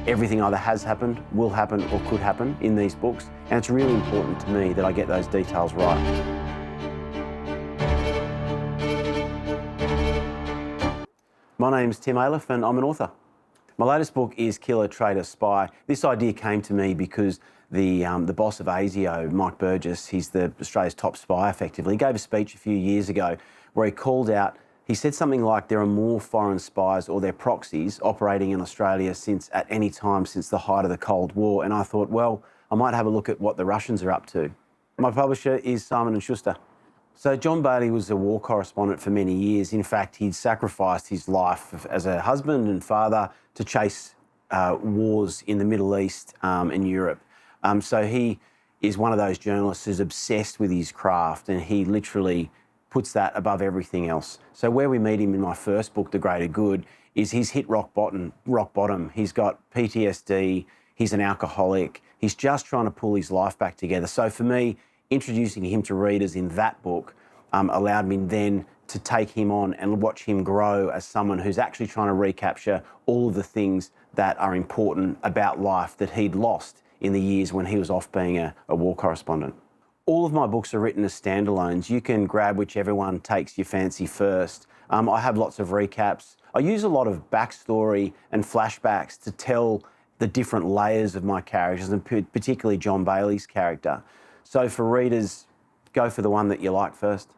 Everything either has happened, will happen, or could happen in these books, and it's really important to me that I get those details right. My name's Tim Ayliffe and I'm an author. My latest book is Killer Traitor Spy. This idea came to me because the boss of ASIO, Mike Burgess, he's Australia's top spy effectively, he gave a speech a few years ago where he called out, he said something like there are more foreign spies or their proxies operating in Australia at any time since the height of the Cold War. And I thought, well, I might have a look at what the Russians are up to. My publisher is Simon & Schuster. So John Bailey was a war correspondent for many years. In fact, he'd sacrificed his life as a husband and father to chase wars in the Middle East and Europe. So he is one of those journalists who's obsessed with his craft, and he literally puts that above everything else. So where we meet him in my first book, The Greater Good, is he's hit rock bottom. He's got PTSD, he's an alcoholic, he's just trying to pull his life back together. So for me, introducing him to readers in that book allowed me then to take him on and watch him grow as someone who's actually trying to recapture all of the things that are important about life that he'd lost in the years when he was off being a war correspondent. All of my books are written as standalones. You can grab whichever one takes your fancy first. I have lots of recaps. I use a lot of backstory and flashbacks to tell the different layers of my characters, and particularly John Bailey's character. So for readers, go for the one that you like first.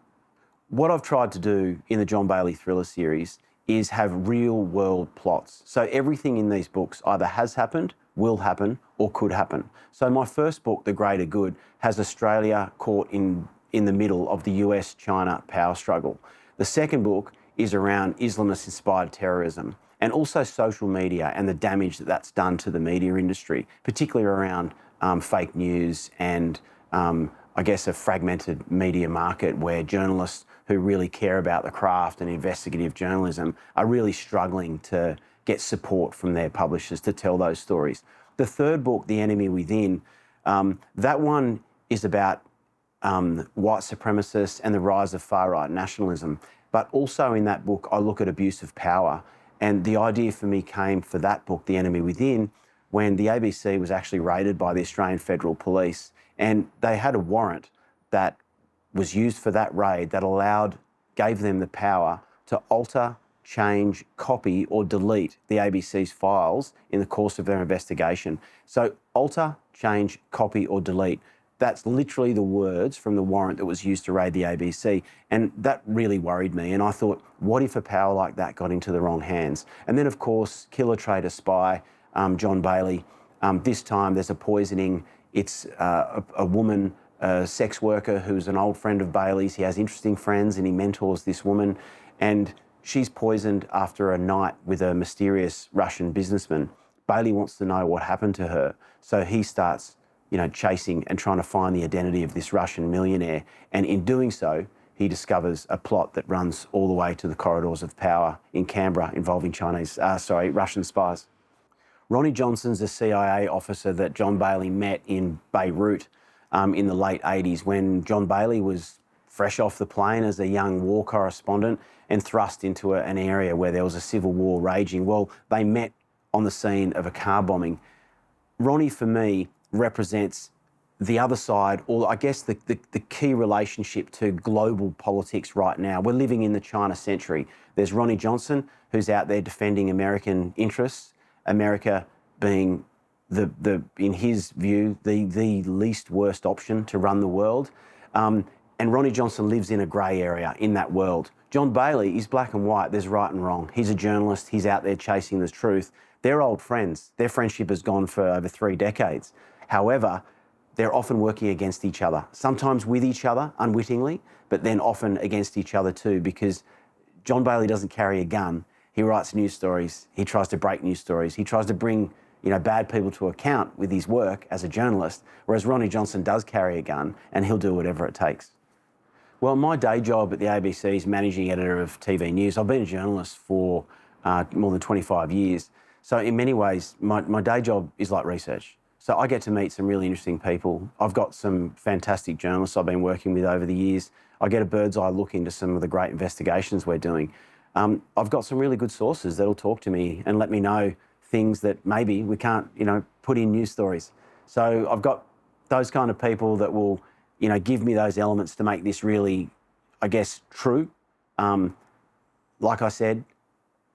What I've tried to do in the John Bailey thriller series is have real world plots. So everything in these books either has happened, will happen, or could happen. So my first book, The Greater Good, has Australia caught in the middle of the US-China power struggle. The second book is around Islamist-inspired terrorism and also social media and the damage that that's done to the media industry, particularly around fake news and I guess a fragmented media market where journalists who really care about the craft and investigative journalism are really struggling to get support from their publishers to tell those stories. The third book, The Enemy Within, that one is about white supremacists and the rise of far-right nationalism. But also in that book, I look at abuse of power. And the idea for me came for that book, The Enemy Within, when the ABC was actually raided by the Australian Federal Police. And they had a warrant that was used for that raid that gave them the power to alter, change, copy or delete the ABC's files in the course of their investigation. So alter, change, copy or delete. That's literally the words from the warrant that was used to raid the ABC. And that really worried me. And I thought, what if a power like that got into the wrong hands? And then of course, Killer Traitor Spy, John Bailey. This time there's a poisoning. It's a woman, a sex worker who's an old friend of Bailey's. He has interesting friends and he mentors this woman. And she's poisoned after a night with a mysterious Russian businessman. Bailey wants to know what happened to her. So he starts, chasing and trying to find the identity of this Russian millionaire. And in doing so, he discovers a plot that runs all the way to the corridors of power in Canberra involving Russian spies. Ronnie Johnson's a CIA officer that John Bailey met in Beirut in the late 80s when John Bailey was fresh off the plane as a young war correspondent and thrust into an area where there was a civil war raging. Well, they met on the scene of a car bombing. Ronnie, for me, represents the other side, or I guess the key relationship to global politics right now. We're living in the China century. There's Ronnie Johnson, who's out there defending American interests, America being in his view, the least worst option to run the world. And Ronnie Johnson lives in a grey area in that world. John Bailey is black and white. There's right and wrong. He's a journalist. He's out there chasing the truth. They're old friends. Their friendship has gone for over 3 decades. However, they're often working against each other, sometimes with each other unwittingly, but then often against each other too, because John Bailey doesn't carry a gun. He writes news stories. He tries to break news stories. He tries to bring bad people to account with his work as a journalist, whereas Ronnie Johnson does carry a gun and he'll do whatever it takes. Well, my day job at the ABC is managing editor of TV News. I've been a journalist for more than 25 years. So in many ways, my day job is like research. So I get to meet some really interesting people. I've got some fantastic journalists I've been working with over the years. I get a bird's eye look into some of the great investigations we're doing. I've got some really good sources that'll talk to me and let me know things that maybe we can't, put in news stories. So I've got those kind of people that will, give me those elements to make this really, I guess, true. Like I said,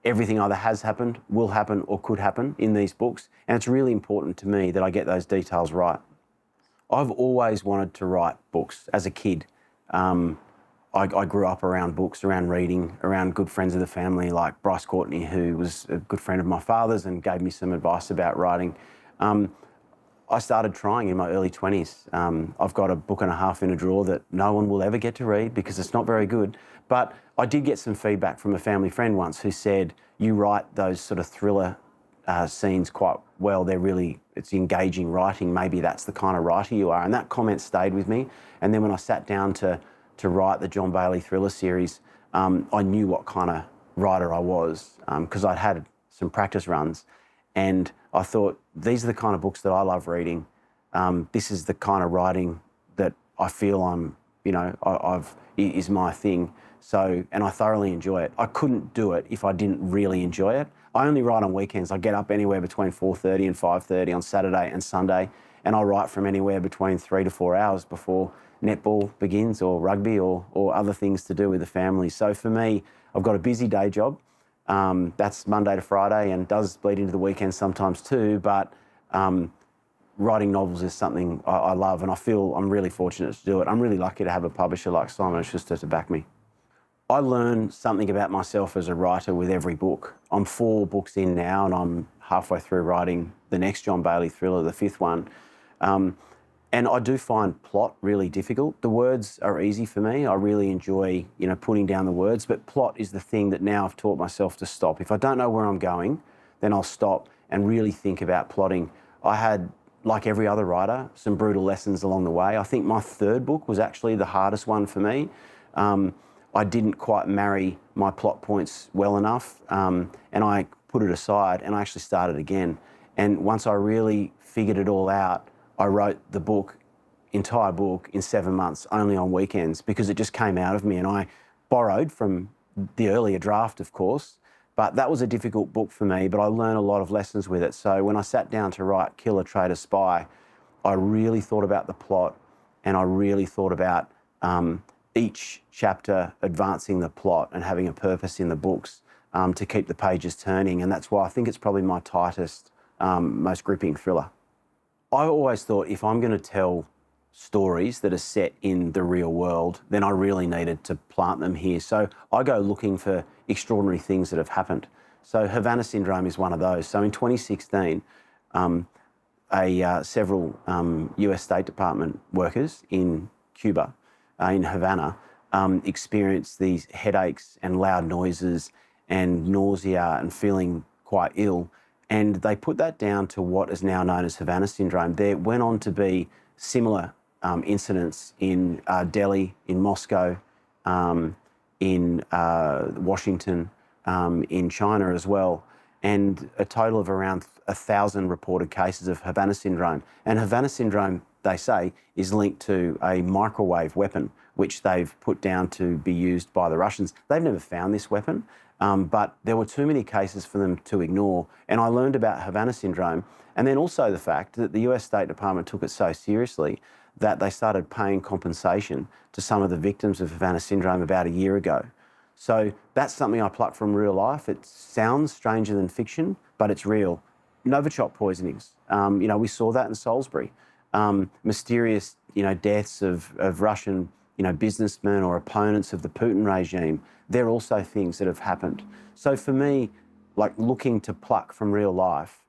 everything either has happened, will happen, or could happen in these books. And it's really important to me that I get those details right. I've always wanted to write books as a kid. I grew up around books, around reading, around good friends of the family like Bryce Courtney, who was a good friend of my father's and gave me some advice about writing. I started trying in my early 20s. I've got a book and a half in a drawer that no one will ever get to read because it's not very good. But I did get some feedback from a family friend once who said, you write those sort of thriller scenes quite well. It's engaging writing. Maybe that's the kind of writer you are. And that comment stayed with me. And then when I sat down to write the John Bailey thriller series, I knew what kind of writer I was because I'd had some practice runs. And I thought, these are the kind of books that I love reading. This is the kind of writing that I feel is my thing. So, and I thoroughly enjoy it. I couldn't do it if I didn't really enjoy it. I only write on weekends. I get up anywhere between 4:30 and 5:30 on Saturday and Sunday, and I write from anywhere between 3 to 4 hours before netball begins or rugby or other things to do with the family. So for me, I've got a busy day job. That's Monday to Friday and does bleed into the weekend sometimes too, but writing novels is something I love, and I feel I'm really fortunate to do it. I'm really lucky to have a publisher like Simon & Schuster to back me. I learn something about myself as a writer with every book. I'm 4 books in now and I'm halfway through writing the next John Bailey thriller, the 5th one. And I do find plot really difficult. The words are easy for me. I really enjoy, putting down the words, but plot is the thing that now I've taught myself to stop. If I don't know where I'm going, then I'll stop and really think about plotting. I had, like every other writer, some brutal lessons along the way. I think my 3rd book was actually the hardest one for me. I didn't quite marry my plot points well enough, and I put it aside and I actually started again. And once I really figured it all out, I wrote the entire book in 7 months, only on weekends, because it just came out of me. And I borrowed from the earlier draft, of course, but that was a difficult book for me, but I learned a lot of lessons with it. So when I sat down to write Killer Traitor Spy, I really thought about the plot, and I really thought about each chapter advancing the plot and having a purpose in the books to keep the pages turning. And that's why I think it's probably my tightest, most gripping thriller. I always thought if I'm going to tell stories that are set in the real world, then I really needed to plant them here. So I go looking for extraordinary things that have happened. So Havana Syndrome is one of those. So in 2016, several US State Department workers in Cuba, in Havana, experienced these headaches and loud noises and nausea and feeling quite ill. And they put that down to what is now known as Havana Syndrome. There went on to be similar incidents in Delhi, in Moscow, in Washington, in China as well, and a total of around 1,000 reported cases of Havana Syndrome. And Havana Syndrome, they say, is linked to a microwave weapon, which they've put down to be used by the Russians. They've never found this weapon, but there were too many cases for them to ignore. And I learned about Havana Syndrome, and then also the fact that the US State Department took it so seriously that they started paying compensation to some of the victims of Havana Syndrome about a year ago. So that's something I plucked from real life. It sounds stranger than fiction, but it's real. Novichok poisonings, we saw that in Salisbury. Mysterious, deaths of Russian, businessmen or opponents of the Putin regime. They're also things that have happened. So for me, like looking to pluck from real life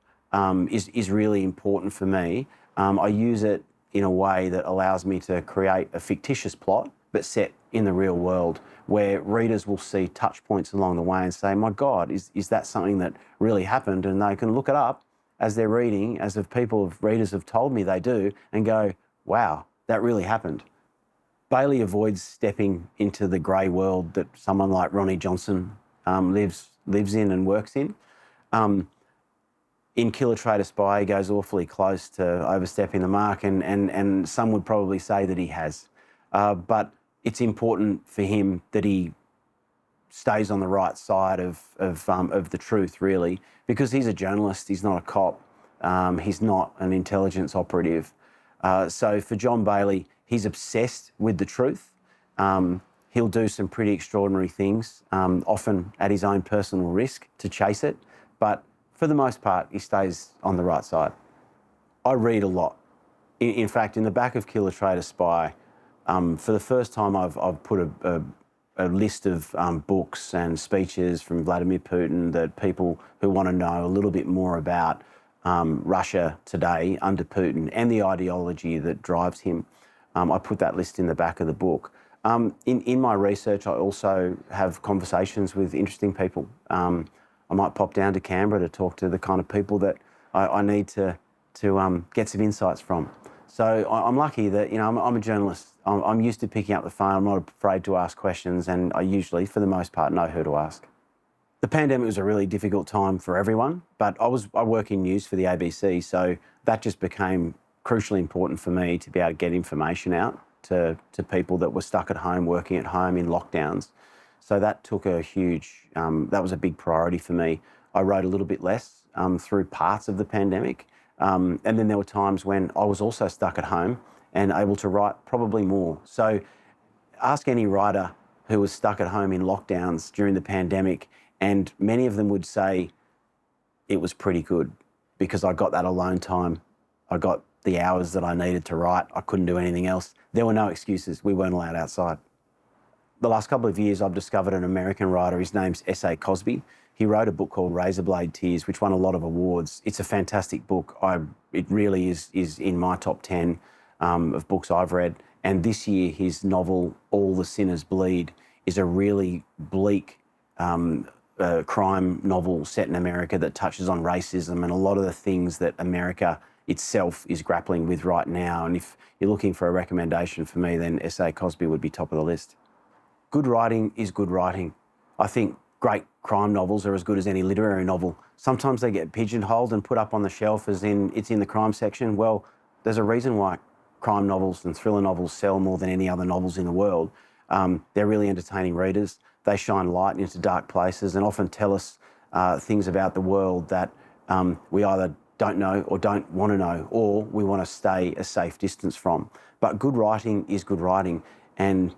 is really important for me. I use it in a way that allows me to create a fictitious plot, but set in the real world, where readers will see touch points along the way and say, my God, is that something that really happened? And they can look it up as they're reading, as if readers have told me they do, and go, wow, that really happened. Bailey avoids stepping into the grey world that someone like Ronnie Johnson lives in and works in. In Killer Traitor Spy, he goes awfully close to overstepping the mark, and some would probably say that he has. But it's important for him that he stays on the right side of the truth, really, because he's a journalist. He's not a cop. He's not an intelligence operative. So for John Bailey, he's obsessed with the truth. He'll do some pretty extraordinary things, often at his own personal risk to chase it. But for the most part, he stays on the right side. I read a lot. In fact, in the back of Killer Traitor Spy, for the first time, I've put a list of books and speeches from Vladimir Putin that people who want to know a little bit more about Russia today under Putin and the ideology that drives him. I put that list in the back of the book. In my research, I also have conversations with interesting people. I might pop down to Canberra to talk to the kind of people that I need to get some insights from. So I'm lucky that, you know, I'm a journalist. I'm used to picking up the phone. I'm not afraid to ask questions, and I usually, for the most part, know who to ask. The pandemic was a really difficult time for everyone, but I work in news for the ABC, so that just became crucially important for me to be able to get information out to people that were stuck at home, working at home in lockdowns. So that took a huge, that was a big priority for me. I wrote a little bit less through parts of the pandemic. And then there were times when I was also stuck at home and able to write probably more. So ask any writer who was stuck at home in lockdowns during the pandemic, and many of them would say it was pretty good because I got that alone time. I got the hours that I needed to write. I couldn't do anything else. There were no excuses. We weren't allowed outside. The last couple of years, I've discovered an American writer. His name's S.A. Cosby. He wrote a book called Razorblade Tears, which won a lot of awards. It's a fantastic book. It really is in my top 10 of books I've read. And this year, his novel, All the Sinners Bleed, is a really bleak crime novel set in America that touches on racism and a lot of the things that America itself is grappling with right now. And if you're looking for a recommendation for me, then S.A. Cosby would be top of the list. Good writing is good writing. I think great crime novels are as good as any literary novel. Sometimes they get pigeonholed and put up on the shelf as in it's in the crime section. Well, there's a reason why crime novels and thriller novels sell more than any other novels in the world. They're really entertaining readers. They shine light into dark places and often tell us things about the world that we either don't know or don't want to know, or we want to stay a safe distance from. But good writing is good writing, and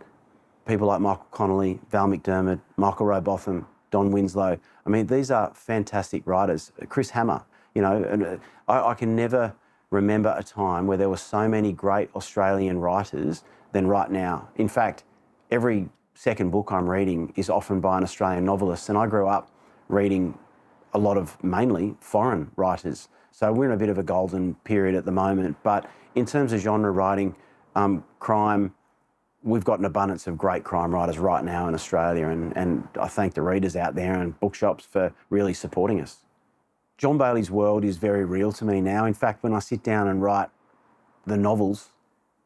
people like Michael Connolly, Val McDermid, Michael Robotham, Don Winslow, I mean, these are fantastic writers. Chris Hammer, you know, and I can never remember a time where there were so many great Australian writers than right now. In fact, every second book I'm reading is often by an Australian novelist, and I grew up reading a lot of mainly foreign writers. So we're in a bit of a golden period at the moment. But in terms of genre writing, crime, we've got an abundance of great crime writers right now in Australia, and I thank the readers out there and bookshops for really supporting us. John Bailey's world is very real to me now. In fact, when I sit down and write the novels,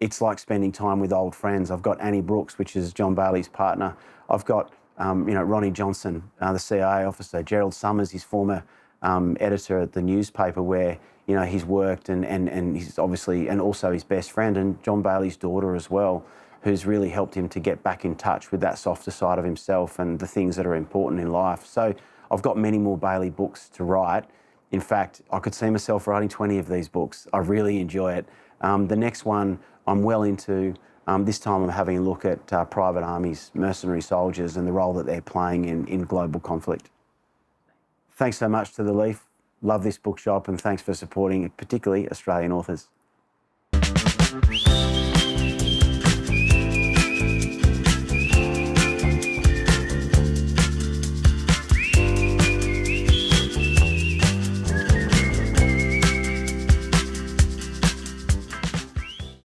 it's like spending time with old friends. I've got Annie Brooks, which is John Bailey's partner. I've got Ronnie Johnson, the CIA officer, Gerald Summers, his former editor at the newspaper where he's worked, and he's obviously, and also his best friend, and John Bailey's daughter as well, who's really helped him to get back in touch with that softer side of himself and the things that are important in life. So I've got many more Bailey books to write. In fact, I could see myself writing 20 of these books. I really enjoy it. The next one I'm well into. This time I'm having a look at private armies, mercenary soldiers, and the role that they're playing in global conflict. Thanks so much to The Leaf. Love this bookshop, and thanks for supporting particularly Australian authors.